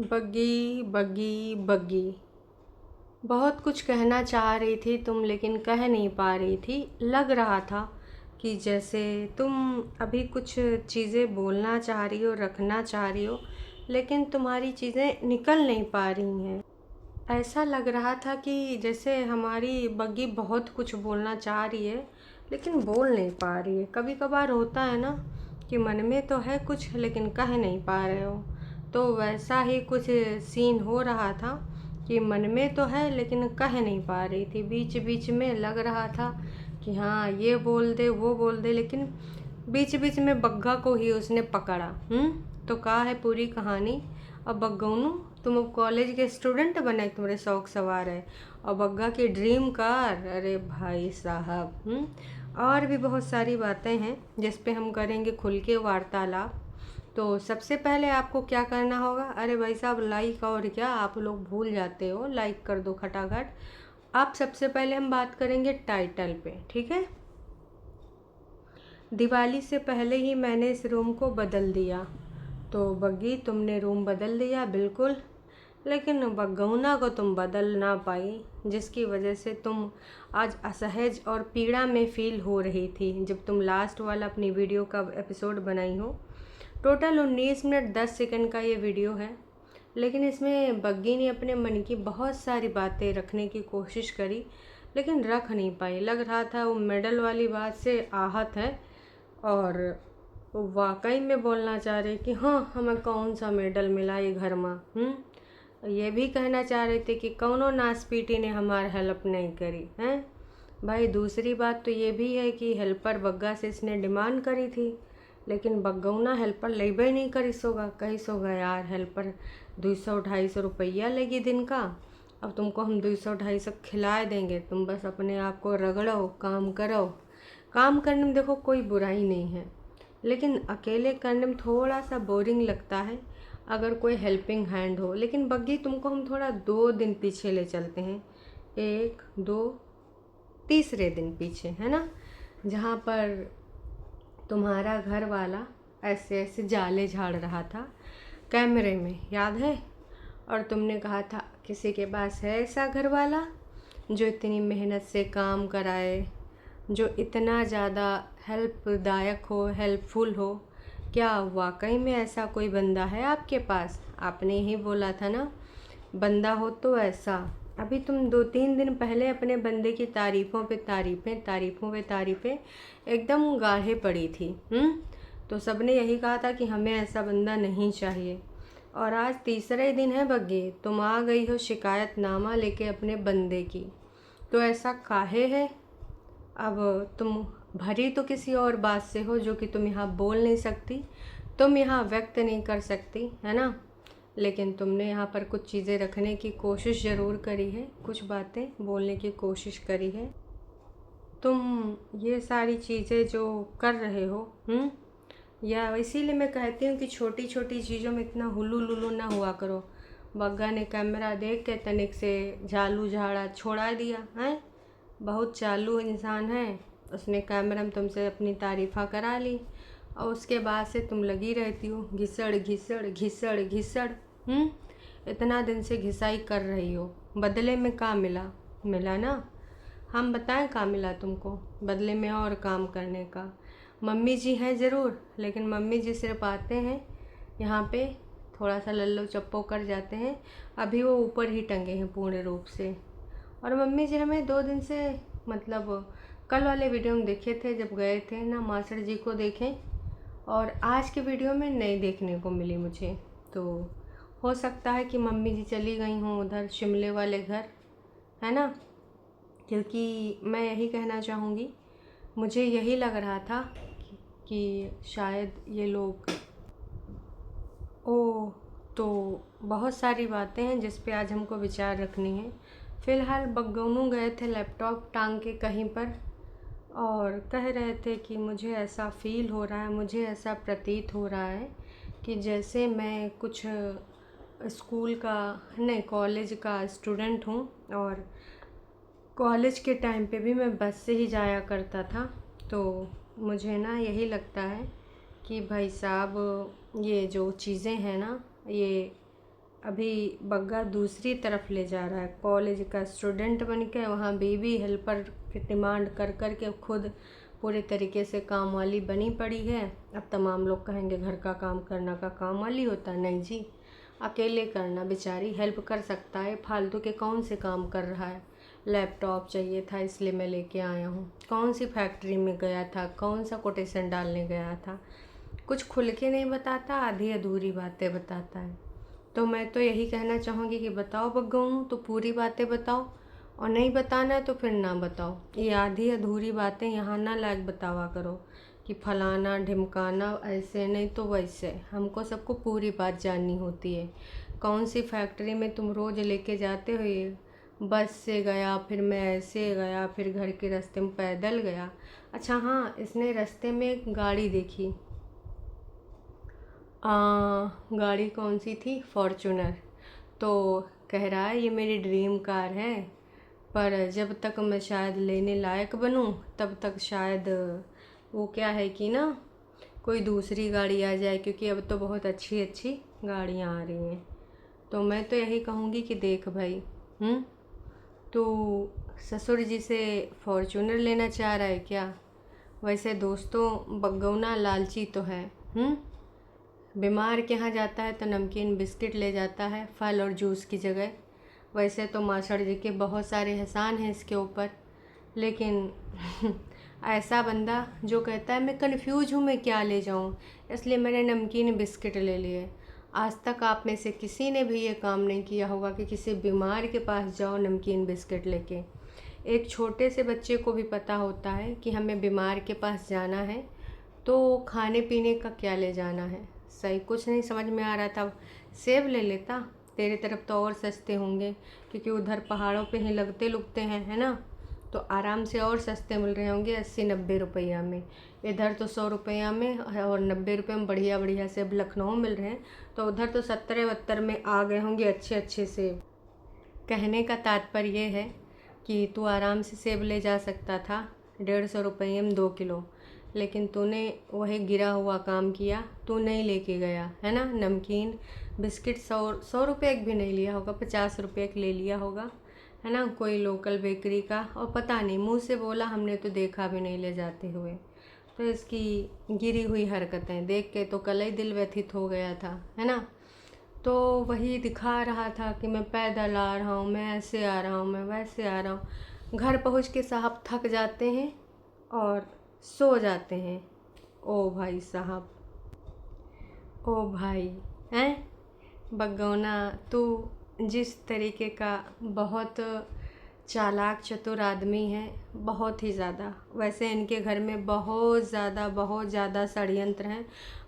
बग्गी बग्गी बग्गी। बहुत कुछ कहना चाह रही थी तुम, लेकिन कह नहीं पा रही थी। लग रहा था कि जैसे तुम अभी कुछ चीज़ें बोलना चाह रही हो, रखना चाह रही हो, लेकिन तुम्हारी चीज़ें निकल नहीं पा रही हैं। ऐसा लग रहा था कि जैसे हमारी बग्गी बहुत कुछ बोलना चाह रही है, लेकिन बोल नहीं पा रही है। कभी कभार होता है ना कि मन में तो है कुछ, लेकिन कह नहीं पा रहे हो। तो वैसा ही कुछ सीन हो रहा था कि मन में तो है लेकिन कह नहीं पा रही थी। बीच बीच में लग रहा था कि हाँ ये बोल दे वो बोल दे, लेकिन बीच बीच में बग्गा को ही उसने पकड़ा। तो कहा है पूरी कहानी। अब बग्गौनू, तुम अब कॉलेज के स्टूडेंट बने, तुम्हारे शौक सवार है। और बग्गा की ड्रीम कार, अरे भाई साहब। और भी बहुत सारी बातें हैं जिस पे हम करेंगे खुल के वार्तालाप। तो सबसे पहले आपको क्या करना होगा, अरे भाई साहब लाइक, और क्या आप लोग भूल जाते हो, लाइक कर दो खटाखट। आप सबसे पहले हम बात करेंगे टाइटल पे, ठीक है। दिवाली से पहले ही मैंने इस रूम को बदल दिया। तो बग्गी, तुमने रूम बदल दिया बिल्कुल, लेकिन बग्गौना को तुम बदल ना पाई, जिसकी वजह से तुम आज असहज और पीड़ा में फील हो रही थी जब तुम लास्ट वाला अपनी वीडियो का एपिसोड बनाई हो। टोटल 19 मिनट 10 सेकंड का ये वीडियो है, लेकिन इसमें बग्गी ने अपने मन की बहुत सारी बातें रखने की कोशिश करी, लेकिन रख नहीं पाई। लग रहा था वो मेडल वाली बात से आहत है, और वो वाकई में बोलना चाह रहे कि हाँ हमें कौन सा मेडल मिला ये घर में। ये भी कहना चाह रहे थे कि कौनो नासपीटी ने हमारी हेल्प नहीं करी हैं। भाई दूसरी बात तो ये भी है कि हेल्पर बग्गा से इसने डिमांड करी थी, लेकिन बग्गौना हेल्पर लेबे ही नहीं करी सोगा। कही सोगा यार हेल्पर 200-250 रुपया लेगी दिन का, अब तुमको हम 200-250 खिला देंगे, तुम बस अपने आप को रगड़ो, काम करो। काम करने में देखो कोई बुराई नहीं है, लेकिन अकेले करने में थोड़ा सा बोरिंग लगता है अगर कोई हेल्पिंग हैंड हो। लेकिन बग्गी तुमको हम थोड़ा 2 दिन पीछे ले चलते हैं, 1 2 तीसरे दिन पीछे, है ना, जहाँ पर तुम्हारा घर वाला ऐसे ऐसे जाले झाड़ रहा था कैमरे में, याद है। और तुमने कहा था किसी के पास है ऐसा घर वाला जो इतनी मेहनत से काम कराए, जो इतना ज़्यादा हेल्पदायक हो, हेल्पफुल हो। क्या वाकई में ऐसा कोई बंदा है आपके पास? आपने ही बोला था ना, बंदा हो तो ऐसा। अभी तुम 2-3 दिन पहले अपने बंदे की तारीफ़ों पे तारीफ़ें, तारीफ़ों पे तारीफ़ें एकदम गाढ़े पड़ी थी। तो सबने यही कहा था कि हमें ऐसा बंदा नहीं चाहिए। और आज तीसरा ही दिन है बग्गे, तुम आ गई हो शिकायतनामा लेके अपने बंदे की। तो ऐसा काहे है? अब तुम भरी तो किसी और बात से हो जो कि तुम यहाँ बोल नहीं सकती, तुम यहाँ व्यक्त नहीं कर सकती, है ना। लेकिन तुमने यहाँ पर कुछ चीज़ें रखने की कोशिश ज़रूर करी है, कुछ बातें बोलने की कोशिश करी है। तुम ये सारी चीज़ें जो कर रहे हो, या इसीलिए मैं कहती हूँ कि छोटी छोटी चीज़ों में इतना हुलू लुलू ना हुआ करो। बग्गा ने कैमरा देख के तनिक से झालू झाड़ा छोड़ा दिया है, बहुत चालू इंसान है। उसने कैमरा में तुमसे अपनी तारीफ़ा करा ली, और उसके बाद से तुम लगी रहती हो घिसड़ घिसड़ घिसड़ घिसड़। इतना दिन से घिसाई कर रही हो, बदले में क्या मिला? मिला ना, हम बताएं क्या मिला तुमको बदले में? और काम करने का। मम्मी जी हैं ज़रूर, लेकिन मम्मी जी सिर्फ आते हैं यहाँ पे, थोड़ा सा लल्लो चप्पो कर जाते हैं। अभी वो ऊपर ही टंगे हैं पूर्ण रूप से। और मम्मी जी हमें 2 दिन से, मतलब कल वाले वीडियो में देखे थे जब गए थे ना मास्टर जी को देखें, और आज के वीडियो में नहीं देखने को मिली मुझे। तो हो सकता है कि मम्मी जी चली गई हों उधर शिमले वाले घर, है ना। क्योंकि मैं यही कहना चाहूँगी, मुझे यही लग रहा था कि शायद ये लोग, ओह, तो बहुत सारी बातें हैं जिस पे आज हमको विचार रखनी है। फ़िलहाल बग्गोनू गए थे लैपटॉप टांग के कहीं पर, और कह रहे थे कि मुझे ऐसा फ़ील हो रहा है, मुझे ऐसा प्रतीत हो रहा है कि जैसे मैं कुछ स्कूल का नहीं कॉलेज का स्टूडेंट हूँ, और कॉलेज के टाइम पे भी मैं बस से ही जाया करता था। तो मुझे ना यही लगता है कि भाई साहब ये जो चीज़ें हैं ना, ये अभी बग्गा दूसरी तरफ ले जा रहा है। कॉलेज का स्टूडेंट बन के वहाँ बेबी हेल्पर की डिमांड कर कर के खुद पूरे तरीके से काम वाली बनी पड़ी है। अब तमाम लोग कहेंगे घर का काम करना का काम वाली होता है। नहीं जी, अकेले करना। बेचारी हेल्प कर सकता है, फालतू के कौन से काम कर रहा है। लैपटॉप चाहिए था इसलिए मैं लेके आया हूँ। कौन सी फैक्ट्री में गया था, कौन सा कोटेशन डालने गया था, कुछ खुल के नहीं बताता, आधी अधूरी बातें बताता है। तो मैं तो यही कहना चाहूँगी कि बताओ बग्गू तो पूरी बातें बताओ, और नहीं बताना तो फिर ना बताओ। ये आधी अधूरी बातें यहाँ ना लायक बतावा करो कि फलाना ढिमकाना, ऐसे नहीं तो वैसे। हमको सबको पूरी बात जाननी होती है। कौन सी फैक्ट्री में तुम रोज़ लेके जाते हो, ये बस से गया, फिर मैं ऐसे गया, फिर घर के रास्ते में पैदल गया। अच्छा हाँ, इसने रास्ते में एक गाड़ी देखी। गाड़ी कौन सी थी? फॉर्चूनर। तो कह रहा है ये मेरी ड्रीम कार है, पर जब तक मैं शायद लेने लायक बनूं तब तक शायद वो क्या है कि ना कोई दूसरी गाड़ी आ जाए, क्योंकि अब तो बहुत अच्छी अच्छी गाड़ियाँ आ रही हैं। तो मैं तो यही कहूँगी कि देख भाई, तू ससुर जी से फॉर्चूनर लेना चाह रहा है क्या? वैसे दोस्तों, बग्गौना लालची तो है। बीमार के यहाँ जाता है तो नमकीन बिस्किट ले जाता है फल और जूस की जगह। वैसे तो मास्टर जी के बहुत सारे एहसान हैं इसके ऊपर, लेकिन ऐसा बंदा जो कहता है मैं कंफ्यूज हूँ मैं क्या ले जाऊँ, इसलिए मैंने नमकीन बिस्किट ले लिए। आज तक आप में से किसी ने भी ये काम नहीं किया होगा कि किसी बीमार के पास जाओ नमकीन बिस्किट लेके। एक छोटे से बच्चे को भी पता होता है कि हमें बीमार के पास जाना है तो खाने पीने का क्या ले जाना है। सही कुछ नहीं समझ में आ रहा था। सेब ले लेता, तेरे तरफ तो और सस्ते होंगे, क्योंकि उधर पहाड़ों पे ही लगते लुगते हैं, है ना, तो आराम से और सस्ते मिल रहे होंगे 80-90 रुपया में। इधर तो 100 रुपया में और 90 रुपये में बढ़िया बढ़िया सेब लखनऊ मिल रहे हैं, तो उधर तो 70-72 में आ गए होंगे अच्छे अच्छे सेब। कहने का तात्पर्य है कि तू आराम से सेब ले जा सकता था 150 रुपये में 2 किलो, लेकिन तूने वही गिरा हुआ काम किया, तू नहीं लेके गया, है ना। नमकीन बिस्किट 100 रुपये भी नहीं लिया होगा, 50 रुपये का ले लिया होगा, है ना, कोई लोकल बेकरी का। और पता नहीं मुंह से बोला, हमने तो देखा भी नहीं ले जाते हुए। तो इसकी गिरी हुई हरकतें देख के तो कल ही दिल व्यथित हो गया था, है ना। तो वही दिखा रहा था कि मैं पैदल आ रहा हूँ, मैं ऐसे आ रहा हूँ, मैं वैसे आ रहा हूँ। घर पहुँच के साहब थक जाते हैं और सो जाते हैं। ओ भाई साहब, ओ भाई, हैं बग्गौना, तू जिस तरीके का बहुत चालाक चतुर आदमी है, बहुत ही ज़्यादा। वैसे इनके घर में बहुत ज़्यादा षड्यंत्र हैं,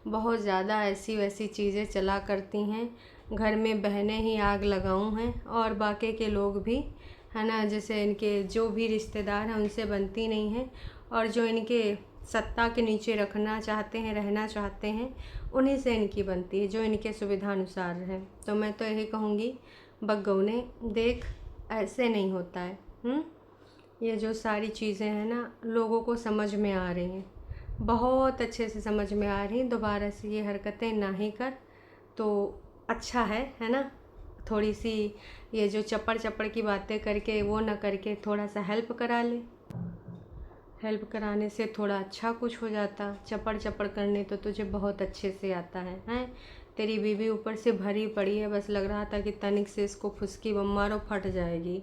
बहुत ज़्यादा ऐसी वैसी चीज़ें चला करती हैं। घर में बहनें ही आग लगाऊं हैं और बाकी के लोग भी, है ना, जैसे इनके जो भी रिश्तेदार हैं उनसे बनती नहीं हैं, और जो इनके सत्ता के नीचे रखना चाहते हैं, रहना चाहते हैं, उन्हीं से इनकी बनती है, जो इनके सुविधा अनुसार है। तो मैं तो यही कहूँगी बग्गौने, देख ऐसे नहीं होता है। ये जो सारी चीज़ें हैं ना, लोगों को समझ में आ रही हैं, बहुत अच्छे से समझ में आ रही हैं। दोबारा से ये हरकतें ना ही कर तो अच्छा है ना। थोड़ी सी ये जो चपड़ चपड़ की बातें करके वो ना करके थोड़ा सा हेल्प करा ले। हेल्प कराने से थोड़ा अच्छा कुछ हो जाता। चपड़ चपड़ करने तो तुझे बहुत अच्छे से आता है, हैं। तेरी बीवी ऊपर से भरी पड़ी है, बस लग रहा था कि तनिक से इसको फुसकी बम मारो फट जाएगी।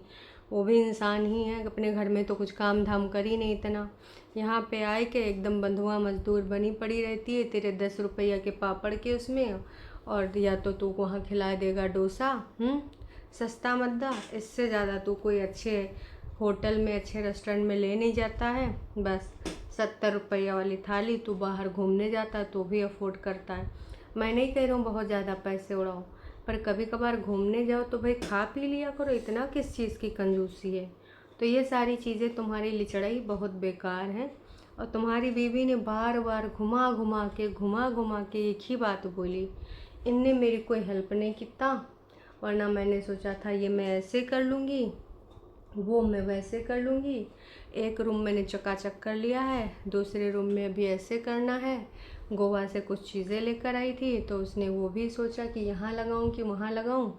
वो भी इंसान ही है, अपने घर में तो कुछ काम धाम कर ही नहीं इतना। यहाँ पे आए के एकदम बंधुआ मजदूर बनी पड़ी रहती है तेरे 10 रुपया के पापड़ के उसमें, और या तो तू वहाँ खिला देगा डोसा, सस्ता मद्दा। इससे ज़्यादा तू कोई अच्छे होटल में, अच्छे रेस्टोरेंट में ले नहीं जाता है। बस 70 रुपया वाली थाली तू बाहर घूमने जाता तो भी अफोर्ड करता है। मैं नहीं कह रहा हूँ बहुत ज़्यादा पैसे उड़ाओ, पर कभी कभार घूमने जाओ तो भाई खा पी लिया करो, इतना किस चीज़ की कंजूसी है। तो ये सारी चीज़ें तुम्हारी लिचड़ाई बहुत बेकार है, और तुम्हारी बीवी ने बार बार घुमा घुमा के एक ही बात बोली, इनने मेरी कोई हेल्प नहीं किता, वरना मैंने सोचा था ये मैं ऐसे कर लूँगी, वो मैं वैसे कर लूँगी। एक रूम मैंने चकाचक कर लिया है, दूसरे रूम में अभी ऐसे करना है, गोवा से कुछ चीज़ें लेकर आई थी, तो उसने वो भी सोचा कि यहाँ लगाऊं कि वहाँ लगाऊं।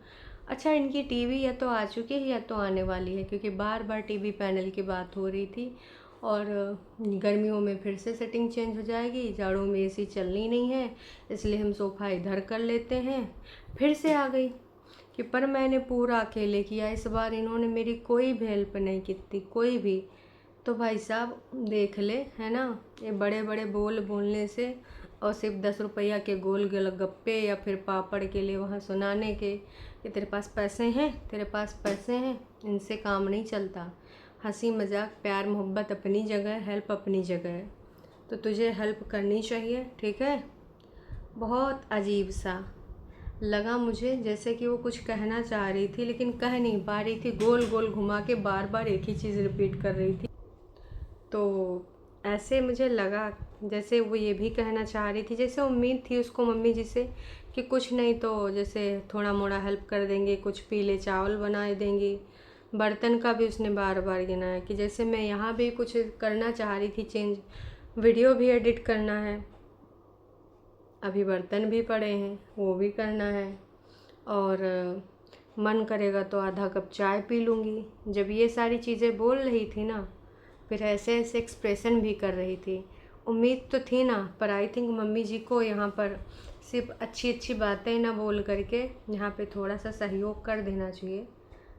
अच्छा, इनकी टीवी या तो आ चुकी है या तो आने वाली है, क्योंकि बार बार टीवी पैनल की बात हो रही थी। और गर्मियों में फिर से सेटिंग चेंज हो जाएगी, जाड़ों में एसी चलनी नहीं है, इसलिए हम सोफ़ा इधर कर लेते हैं। फिर से आ गई कि पर मैंने पूरा अकेले किया, इस बार इन्होंने मेरी कोई भी हेल्प नहीं की थी, कोई भी। तो भाई साहब देख ले, है ना, ये बड़े बड़े बोलने से और सिर्फ 10 रुपया के गोल गप्पे या फिर पापड़ के लिए वहाँ सुनाने के कि तेरे पास पैसे हैं, तेरे पास पैसे हैं, इनसे काम नहीं चलता। हंसी मजाक प्यार मोहब्बत अपनी जगह, हेल्प अपनी जगह है, तो तुझे हेल्प करनी चाहिए, ठीक है। बहुत अजीब सा लगा मुझे, जैसे कि वो कुछ कहना चाह रही थी लेकिन कह नहीं पा रही थी, गोल गोल घुमा के बार बार एक ही चीज़ रिपीट कर रही थी। तो ऐसे मुझे लगा जैसे वो ये भी कहना चाह रही थी, जैसे उम्मीद थी उसको मम्मी जी से कि कुछ नहीं तो जैसे थोड़ा मोड़ा हेल्प कर देंगे, कुछ पीले चावल बना देंगी। बर्तन का भी उसने बार बार गिनाया कि जैसे मैं यहाँ भी कुछ करना चाह रही थी चेंज, वीडियो भी एडिट करना है, अभी बर्तन भी पड़े हैं वो भी करना है, और मन करेगा तो आधा कप चाय पी लूँगी। जब ये सारी चीज़ें बोल रही थी ना, फिर ऐसे ऐसे एक्सप्रेशन भी कर रही थी। उम्मीद तो थी ना, पर आई थिंक मम्मी जी को यहाँ पर सिर्फ अच्छी अच्छी बातें ना बोल करके यहाँ पे थोड़ा सा सहयोग कर देना चाहिए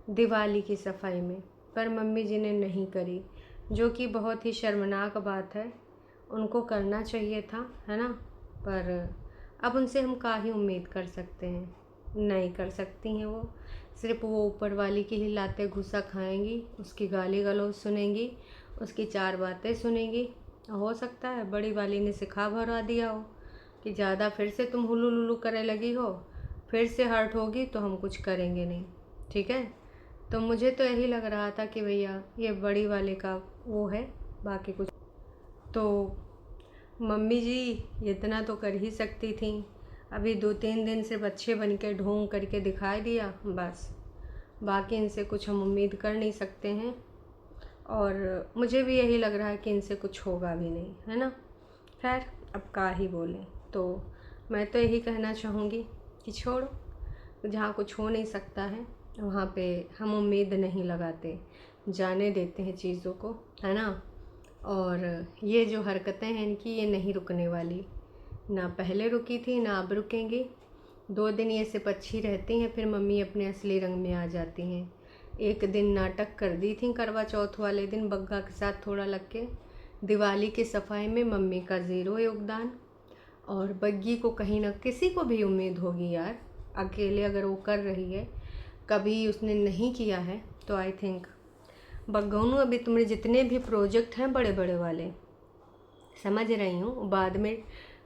दिवाली की सफाई में, पर मम्मी जी ने नहीं करी, जो कि बहुत ही शर्मनाक बात है। उनको करना चाहिए था, है ना, पर अब उनसे हम क्या ही उम्मीद कर सकते हैं, नहीं कर सकती हैं वो। सिर्फ वो ऊपर वाली की ही लाते घुसा खाएंगी, उसकी गाली गलौज सुनेंगी, उसकी 4 बातें सुनेंगी। हो सकता है बड़ी वाली ने सिखा भरा दिया हो कि ज़्यादा फिर से तुम हुलू लुलू करे लगी हो, फिर से हर्ट होगी तो हम कुछ करेंगे नहीं, ठीक है। तो मुझे तो यही लग रहा था कि भैया ये बड़ी वाले का वो है, बाकी कुछ। तो मम्मी जी इतना तो कर ही सकती थी, अभी 2-3 दिन से बच्चे बन के ढोंग करके दिखाई दिया बस, बाकी इनसे कुछ हम उम्मीद कर नहीं सकते हैं। और मुझे भी यही लग रहा है कि इनसे कुछ होगा भी नहीं, है ना। खैर अब क्या ही बोलें, तो मैं तो यही कहना चाहूँगी कि छोड़ो, जहाँ कुछ हो नहीं सकता है वहाँ पे हम उम्मीद नहीं लगाते, जाने देते हैं चीज़ों को, है ना। और ये जो हरकतें हैं इनकी, ये नहीं रुकने वाली, ना पहले रुकी थी ना अब रुकेंगी। 2 दिन ये सिर्फ अच्छी रहती हैं, फिर मम्मी अपने असली रंग में आ जाती हैं। एक दिन नाटक कर दी थी करवा चौथ वाले दिन बग्गा के साथ थोड़ा लग के, दिवाली की सफाई में मम्मी का ज़ीरो योगदान। और बग्गी को कहीं ना किसी को भी उम्मीद होगी यार, अकेले अगर वो कर रही है, कभी उसने नहीं किया है, तो आई थिंक बग्गोनू अभी तुम्हारे जितने भी प्रोजेक्ट हैं बड़े बड़े वाले, समझ रही हूँ, बाद में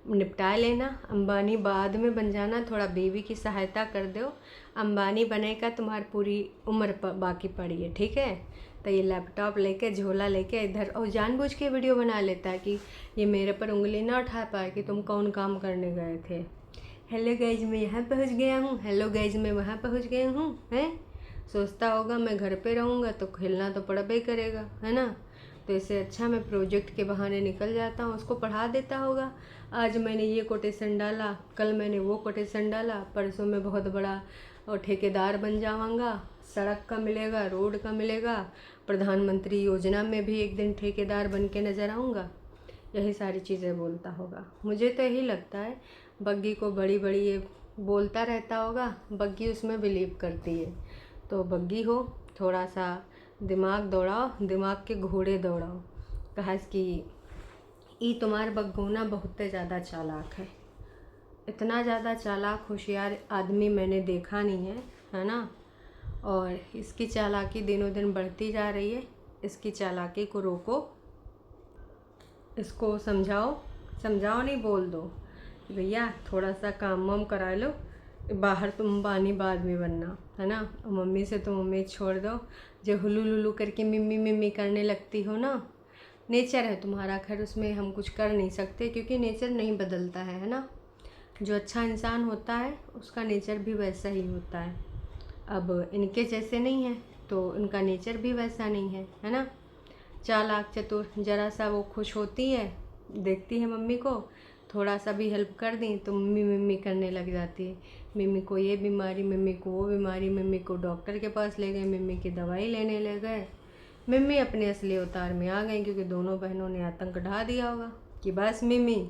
निपटा लेना। अंबानी बाद में बन जाना, थोड़ा बीवी की सहायता कर दो, अंबानी बनेगा तुम्हारी पूरी उम्र बाकी पड़ी है, ठीक है। तो ये लैपटॉप लेके झोला लेके इधर, और जानबूझ के वीडियो बना लेता है कि ये मेरे पर उंगली ना उठा पाए कि तुम कौन काम करने गए थे। हेलो गाइज मैं यहाँ पहुँच गया हूँ, हेलो गाइज मैं वहाँ पहुँच गया हूँ, हैं। सोचता होगा मैं घर पे रहूँगा तो खेलना तो पड़बे करेगा, है ना। तो इससे अच्छा मैं प्रोजेक्ट के बहाने निकल जाता हूँ, उसको पढ़ा देता होगा। आज मैंने ये कोटेशन डाला, कल मैंने वो कोटेशन डाला, परसों मैं बहुत बड़ा और ठेकेदार बन जाऊँगा, सड़क का मिलेगा, रोड का मिलेगा, प्रधानमंत्री योजना में भी एक दिन ठेकेदार बन के नज़र आऊँगा। यही सारी चीज़ें बोलता होगा, मुझे तो यही लगता है। बग्गी को बड़ी बड़ी ये बोलता रहता होगा, बग्गी उसमें बिलीव करती है। तो बग्गी हो, थोड़ा सा दिमाग दौड़ाओ, दिमाग के घोड़े दौड़ाओ, कहा कि ई तुम्हार बग्गोना बहुत ज़्यादा चालाक है। इतना ज़्यादा चालाक होशियार आदमी मैंने देखा नहीं है, है ना। और इसकी चालाकी दिनों दिन बढ़ती जा रही है, इसकी चालाकी को रोको, इसको समझाओ, समझाओ नहीं बोल दो कि भैया थोड़ा सा काम वाम करा लो, बाहर तुम अंबानी बाद में बनना, है ना। और मम्मी से तुम उम्मीद छोड़ दो, जो हुलू लुलू करके मिम्मी मिम्मी करने लगती हो ना, नेचर है तुम्हारा, खैर उसमें हम कुछ कर नहीं सकते क्योंकि नेचर नहीं बदलता है ना। जो अच्छा इंसान होता है उसका नेचर भी वैसा ही होता है। अब इनके जैसे नहीं है तो इनका नेचर भी वैसा नहीं है, है ना। चालाक चतुर, ज़रा सा वो खुश होती है, देखती है मम्मी को, थोड़ा सा भी हेल्प कर दी तो मम्मी मम्मी करने लग जाती है। मम्मी को ये बीमारी, मम्मी को वो बीमारी, मम्मी को डॉक्टर के पास ले गए, मम्मी की दवाई लेने ले गए। मम्मी अपने असली अवतार में आ गई, क्योंकि दोनों बहनों ने आतंक ढा दिया होगा कि बस मम्मी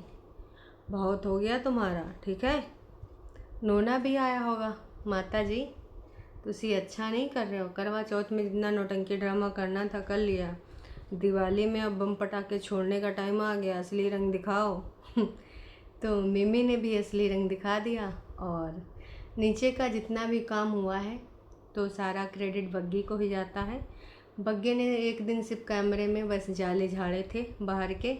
बहुत हो गया तुम्हारा, ठीक है। नोना भी आया होगा, माता जी तुसी अच्छा नहीं कर रहे हो, करवा चौथ में जितना नौटंकी ड्रामा करना था कर लिया, दिवाली में अब बम पटाखे छोड़ने का टाइम आ गया, असली रंग दिखाओ। तो मिमी ने भी असली रंग दिखा दिया। और नीचे का जितना भी काम हुआ है तो सारा क्रेडिट बग्गी को ही जाता है। बग्गे ने एक दिन सिर्फ कैमरे में बस जाले झाड़े थे बाहर के,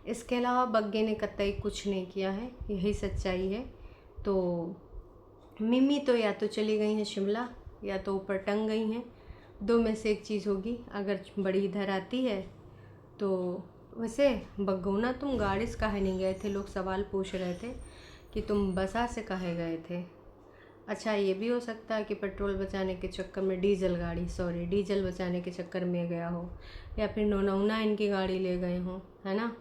इसके अलावा बग्गे ने कतई कुछ नहीं किया है, यही सच्चाई है। तो मिमी तो या तो चली गई हैं शिमला या तो ऊपर टंग गई हैं, दो में से एक चीज़ होगी। अगर बड़ी इधर आती है तो वैसे बग्गौना तुम गाड़ी से काहे नहीं गए थे, लोग सवाल पूछ रहे थे कि तुम बसा से काहे गए थे। अच्छा ये भी हो सकता है कि पेट्रोल बचाने के चक्कर में डीजल बचाने के चक्कर में गया हो, या फिर नोना इनकी गाड़ी ले गए हों, है ना।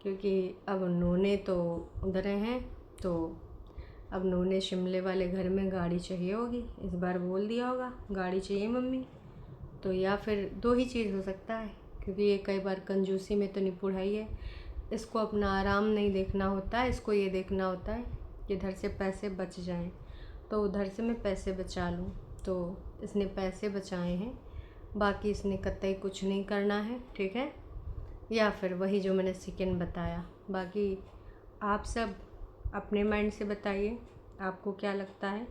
क्योंकि अब नोने तो उधर हैं, तो अब नोने शिमले वाले घर में गाड़ी चाहिए होगी, इस बार बोल दिया होगा गाड़ी चाहिए मम्मी। तो या फिर दो ही चीज़ हो सकता है, क्योंकि ये कई बार कंजूसी में तो निपुणाई है, इसको अपना आराम नहीं देखना होता है, इसको ये देखना होता है कि इधर से पैसे बच जाएं तो उधर से मैं पैसे बचा लूँ। तो इसने पैसे बचाए हैं, बाकी इसने कतई कुछ नहीं करना है, ठीक है। या फिर वही जो मैंने सेकंड बताया। बाकी आप सब अपने माइंड से बताइए आपको क्या लगता है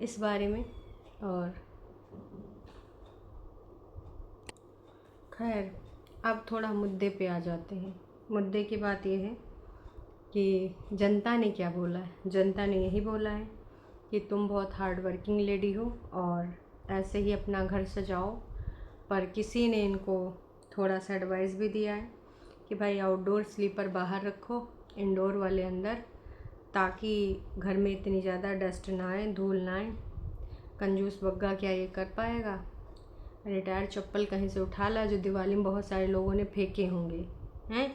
इस बारे में। और खैर अब थोड़ा मुद्दे पे आ जाते हैं। मुद्दे की बात यह है कि जनता ने क्या बोला है। जनता ने यही बोला है कि तुम बहुत हार्ड वर्किंग लेडी हो और ऐसे ही अपना घर सजाओ, पर किसी ने इनको थोड़ा सा एडवाइस भी दिया है कि भाई आउटडोर स्लीपर बाहर रखो, इंडोर वाले अंदर, ताकि घर में इतनी ज़्यादा डस्ट ना आए, धूल ना आए। कंजूस बग्गा क्या ये कर पाएगा। रिटायर्ड चप्पल कहीं से उठा ला जो दिवाली में बहुत सारे लोगों ने फेंके होंगे, हैं।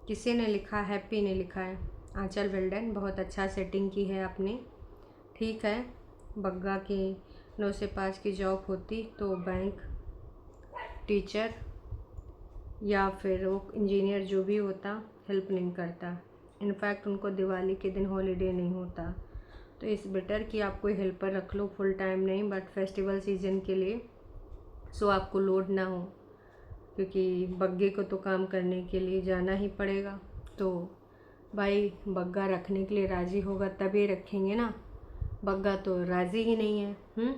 किसी ने लिखा, हैप्पी ने लिखा है, आंचल वेल्डन बहुत अच्छा सेटिंग की है आपने, ठीक है। बग्गा की 9 से 5 की जॉब होती तो बैंक, टीचर या फिर वो इंजीनियर जो भी होता हेल्प नहीं करता। इनफैक्ट उनको दिवाली के दिन हॉलीडे नहीं होता। तो इस बेटर कि आप कोई हेल्पर रख लो, फुल टाइम नहीं बट फेस्टिवल सीज़न के लिए, सो आपको लोड ना हो, क्योंकि बग्गे को तो काम करने के लिए जाना ही पड़ेगा। तो भाई बग्गा रखने के लिए राज़ी होगा तभी रखेंगे ना, बग्गा तो राज़ी ही नहीं है।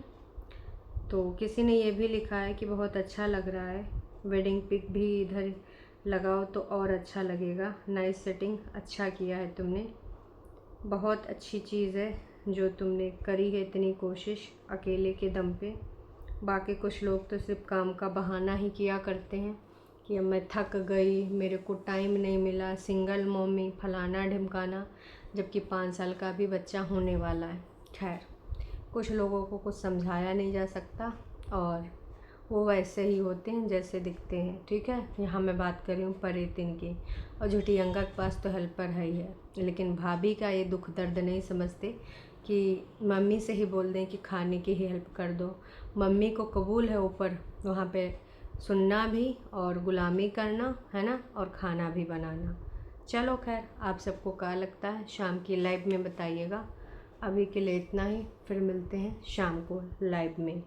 तो किसी ने ये भी लिखा है कि बहुत अच्छा लग रहा है, वेडिंग पिक भी इधर लगाओ तो और अच्छा लगेगा, नाइस सेटिंग, अच्छा किया है तुमने, बहुत अच्छी चीज़ है जो तुमने करी है इतनी कोशिश अकेले के दम पे। बाकी कुछ लोग तो सिर्फ काम का बहाना ही किया करते हैं कि अब मैं थक गई, मेरे को टाइम नहीं मिला, सिंगल मम्मी, फलाना ढिमकाना, जबकि 5 साल का भी बच्चा होने वाला है। खैर कुछ लोगों को कुछ समझाया नहीं जा सकता और वो वैसे ही होते हैं जैसे दिखते हैं, ठीक है। यहाँ मैं बात कर रही हूँ परेतिन की, और झूठी अंका के पास तो हेल्पर है ही है, लेकिन भाभी का ये दुख दर्द नहीं समझते कि मम्मी से ही बोल दें कि खाने की ही हेल्प कर दो। मम्मी को कबूल है ऊपर वहाँ पे सुनना भी और गुलामी करना, है ना, और खाना भी बनाना। चलो खैर आप सबको क्या लगता है शाम की लाइव में बताइएगा। अभी के लिए इतना ही, फिर मिलते हैं शाम को लाइव में।